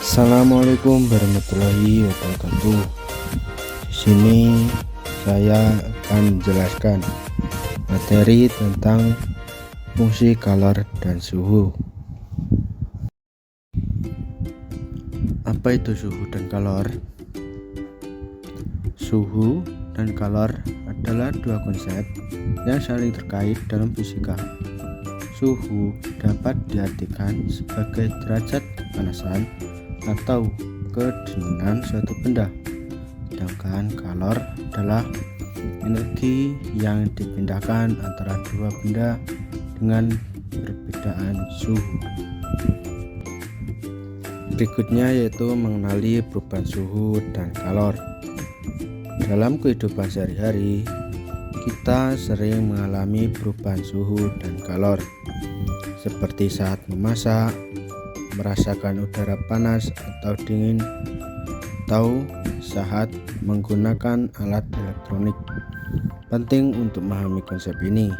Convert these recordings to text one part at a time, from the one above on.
Assalamualaikum warahmatullahi wabarakatuh. Di sini saya akan menjelaskan materi tentang fungsi kalor dan suhu. Apa itu suhu dan kalor? Suhu dan kalor adalah dua konsep yang saling terkait dalam fisika. Suhu dapat diartikan sebagai derajat kepanasan atau kedinginan suatu benda, sedangkan kalor adalah energi yang dipindahkan antara dua benda dengan perbedaan suhu. Berikutnya yaitu mengenali perubahan suhu dan kalor. Dalam kehidupan sehari-hari, kita sering mengalami perubahan suhu dan kalor, seperti saat memasak, merasakan udara panas atau dingin, atau saat menggunakan alat elektronik. Penting untuk memahami konsep ini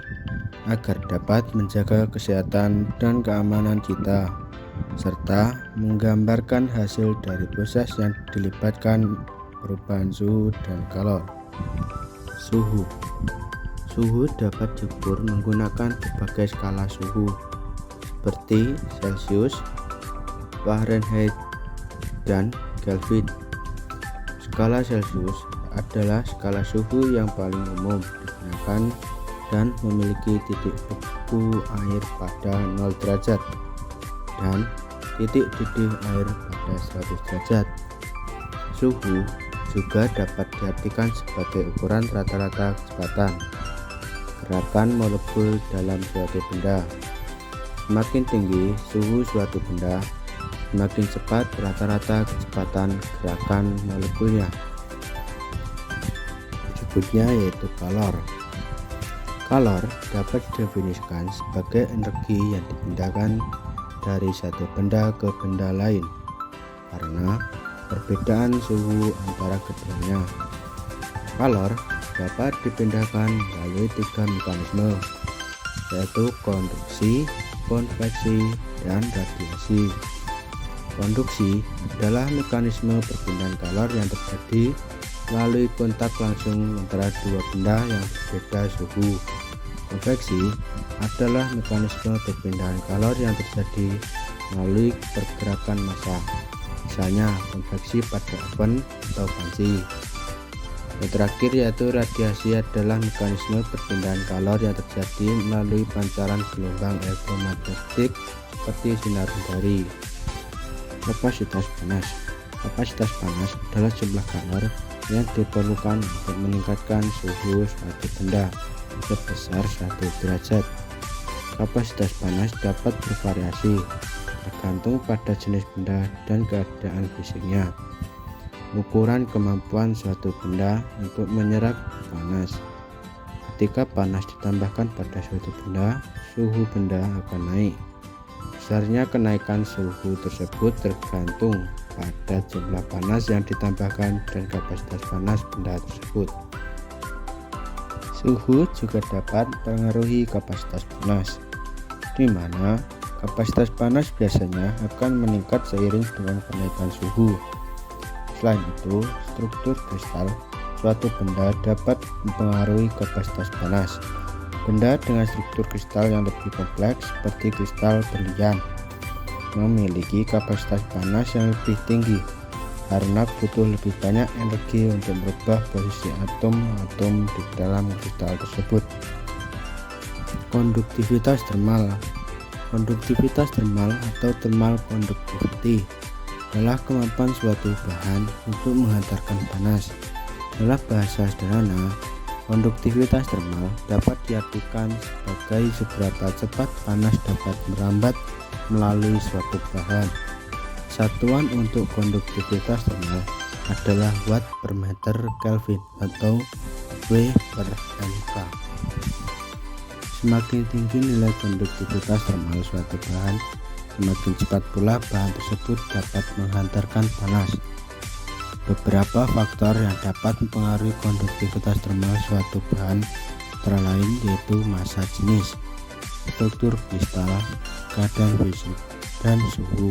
agar dapat menjaga kesehatan dan keamanan kita, serta menggambarkan hasil dari proses yang dilibatkan perubahan suhu dan kalor. Suhu dapat diukur menggunakan berbagai skala suhu seperti Celcius, Fahrenheit, dan Kelvin. Skala Celcius adalah skala suhu yang paling umum digunakan dan memiliki titik beku air pada 0 derajat dan titik didih air pada 100 derajat. Suhu juga dapat diartikan sebagai ukuran rata-rata kecepatan gerakan molekul dalam suatu benda. Semakin tinggi suhu suatu benda, semakin cepat rata-rata kecepatan gerakan molekulnya. Berikutnya yaitu kalor. Kalor dapat didefinisikan sebagai energi yang dipindahkan dari satu benda ke benda lain karena perbedaan suhu antara keduanya. Kalor dapat dipindahkan melalui 3 mekanisme, yaitu konduksi, konveksi, dan radiasi. Konduksi adalah mekanisme perpindahan kalor yang terjadi melalui kontak langsung antara dua benda yang berbeda suhu. Konveksi adalah mekanisme perpindahan kalor yang terjadi melalui pergerakan massa, misalnya konveksi pada oven atau panci. Yang terakhir yaitu radiasi adalah mekanisme perpindahan kalor yang terjadi melalui pancaran gelombang elektromagnetik seperti sinar matahari. Kapasitas panas adalah jumlah kalor yang diperlukan untuk meningkatkan suhu suatu benda sebesar 1 derajat. Kapasitas panas dapat bervariasi tergantung pada jenis benda dan keadaan fisiknya. Ukuran kemampuan suatu benda untuk menyerap panas. Ketika panas ditambahkan pada suatu benda, suhu benda akan naik. Besarnya kenaikan suhu tersebut tergantung pada jumlah panas yang ditambahkan dan kapasitas panas benda tersebut. Suhu juga dapat mempengaruhi kapasitas panas, di mana kapasitas panas biasanya akan meningkat seiring dengan kenaikan suhu. Selain itu, struktur kristal suatu benda dapat mempengaruhi kapasitas panas. Benda dengan struktur kristal yang lebih kompleks seperti kristal berlian memiliki kapasitas panas yang lebih tinggi karena butuh lebih banyak energi untuk merubah posisi atom-atom di dalam kristal tersebut. Konduktivitas termal. Konduktivitas termal atau thermal conductivity adalah kemampuan suatu bahan untuk menghantarkan panas. Dalam bahasa sederhana, konduktivitas termal dapat diartikan sebagai seberapa cepat panas dapat merambat melalui suatu bahan. Satuan untuk konduktivitas termal adalah watt per meter Kelvin atau W per mK. Semakin tinggi nilai konduktivitas termal suatu bahan, semakin cepat pula bahan tersebut dapat menghantarkan panas. Beberapa faktor yang dapat mempengaruhi konduktivitas termal suatu bahan antara lain yaitu massa jenis, struktur kristal, keadaan fisik, dan suhu.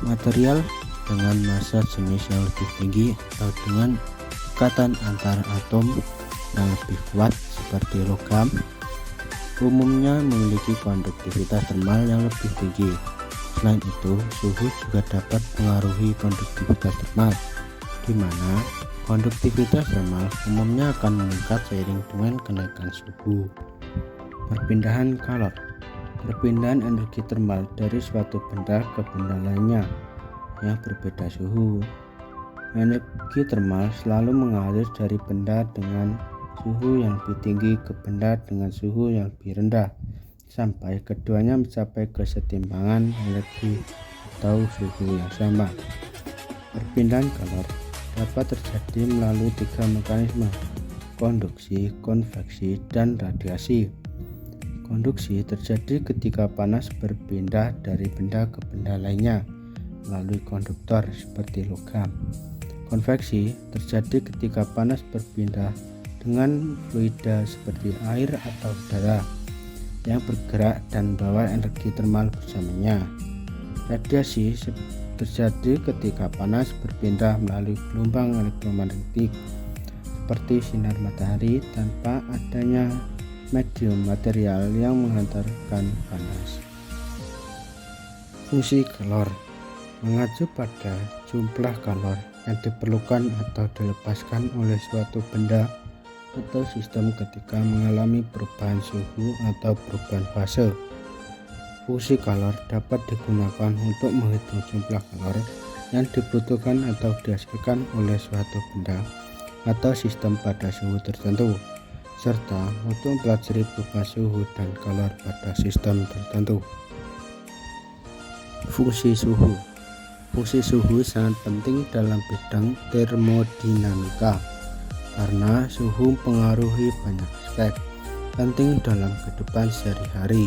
Material dengan massa jenis yang lebih tinggi atau dengan ikatan antar atom yang lebih kuat seperti logam, umumnya memiliki konduktivitas termal yang lebih tinggi. Selain itu, suhu juga dapat mengaruhi konduktivitas termal, di mana konduktivitas termal umumnya akan meningkat seiring dengan kenaikan suhu. Perpindahan kalor. Perpindahan energi termal dari suatu benda ke benda lainnya yang berbeda suhu. Energi termal selalu mengalir dari benda dengan suhu yang lebih tinggi ke benda dengan suhu yang lebih rendah sampai keduanya mencapai kesetimbangan energi atau suhu yang sama. Perpindahan kalor dapat terjadi melalui 3 mekanisme: konduksi, konveksi, dan radiasi. Konduksi terjadi ketika panas berpindah dari benda ke benda lainnya melalui konduktor seperti logam. Konveksi terjadi ketika panas berpindah dengan fluida seperti air atau udara yang bergerak dan membawa energi termal bersamanya. Radiasi terjadi ketika panas berpindah melalui gelombang elektromagnetik seperti sinar matahari tanpa adanya medium material yang menghantarkan panas. Fungsi kalor mengacu pada jumlah kalor yang diperlukan atau dilepaskan oleh suatu benda atau sistem ketika mengalami perubahan suhu atau perubahan fase. Fungsi kalor dapat digunakan untuk menghitung jumlah kalor yang dibutuhkan atau dihasilkan oleh suatu benda atau sistem pada suhu tertentu, serta untuk mempelajari perubahan suhu dan kalor pada sistem tertentu. Fungsi suhu. Fungsi suhu sangat penting dalam bidang termodinamika karena suhu mempengaruhi banyak aspek penting dalam kehidupan sehari-hari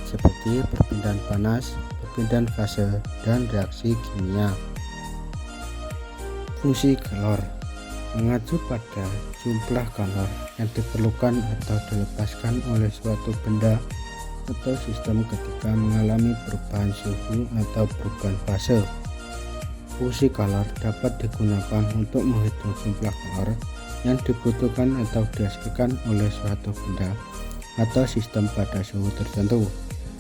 seperti perpindahan panas, perpindahan fase, dan reaksi kimia. Fungsi kalor mengacu pada jumlah kalor yang diperlukan atau dilepaskan oleh suatu benda atau sistem ketika mengalami perubahan suhu atau perubahan fase. Fungsi kalor dapat digunakan untuk menghitung jumlah kalor yang dibutuhkan atau dihasilkan oleh suatu benda atau sistem pada suhu tertentu,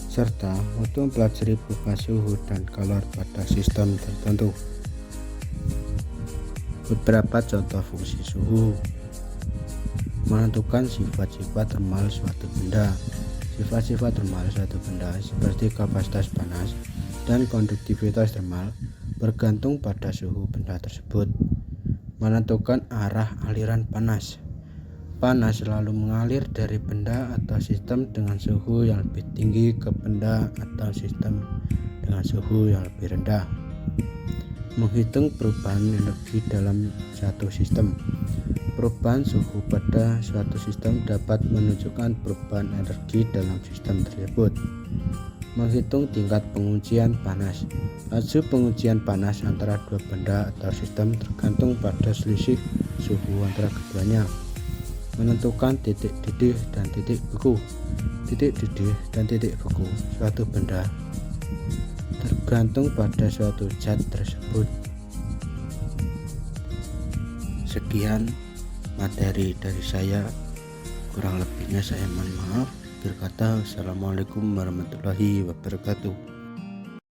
serta untuk mempelajari perubahan suhu dan kalor pada sistem tertentu. Beberapa contoh fungsi suhu: menentukan sifat-sifat termal suatu benda. Sifat-sifat termal suatu benda seperti kapasitas panas dan konduktivitas termal bergantung pada suhu benda tersebut. Menentukan arah aliran panas. Panas selalu mengalir dari benda atau sistem dengan suhu yang lebih tinggi ke benda atau sistem dengan suhu yang lebih rendah. Menghitung perubahan energi dalam satu sistem. Perubahan suhu pada suatu sistem dapat menunjukkan perubahan energi dalam sistem tersebut. Menghitung tingkat pengujian panas. Laju pengujian panas antara dua benda atau sistem tergantung pada selisih suhu antara keduanya. Menentukan titik didih dan titik beku. Titik didih dan titik beku suatu benda tergantung pada suatu zat tersebut. Sekian materi dari saya, kurang lebihnya saya mohon maaf. Berkata, assalamualaikum warahmatullahi wabarakatuh.